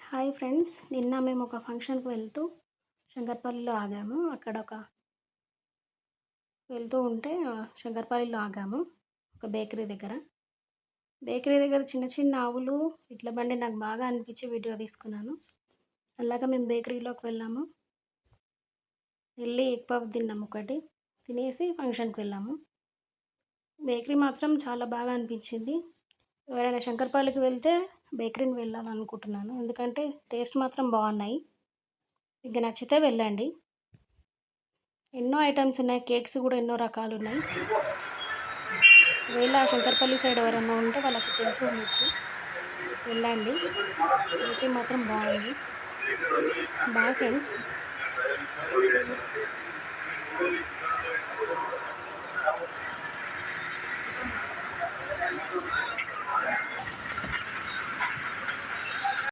Hi friends, నిన్న మేము ఒక ఫంక్షన్‌కి వెళ్తూ శంకర్పల్లిలో ఆగాము. వెళ్తూ ఉంటే శంకర్పల్లిలో ఆగాము. ఒక బేకరీ దగ్గర. బేకరీ దగ్గర చిన్న చిన్న ఆవులు, ఇడ్ల బండి నాకు బాగా అనిపించి వీడియో తీసుకున్నాను. అలాగా మేము బేకరీలోకి వెళ్ళాము. వెళ్ళి ఎగ్ పఫ్ తిన్నాము ఒకటి. తినేసి ఫంక్షన్‌కి వెళ్ళాము. బేకరీ మాత్రం చాలా బాగా అనిపించింది. ఎవరైనా శంకర్పల్లికి వెళ్తే బేకరీని వెళ్ళాలనుకుంటున్నాను. ఎందుకంటే టేస్ట్ మాత్రం బాగున్నాయి. మీకు నచ్చితే వెళ్ళండి. ఎన్నో ఐటమ్స్ ఉన్నాయి. కేక్స్ కూడా ఎన్నో రకాలున్నాయి. ఒకవేళ శంకర్పల్లి సైడ్ ఎవరైనా ఉంటే వాళ్ళకి తెలిసి ఉండొచ్చు. వెళ్ళండి. బేకరీ మాత్రం బాగుంది. Bye friends.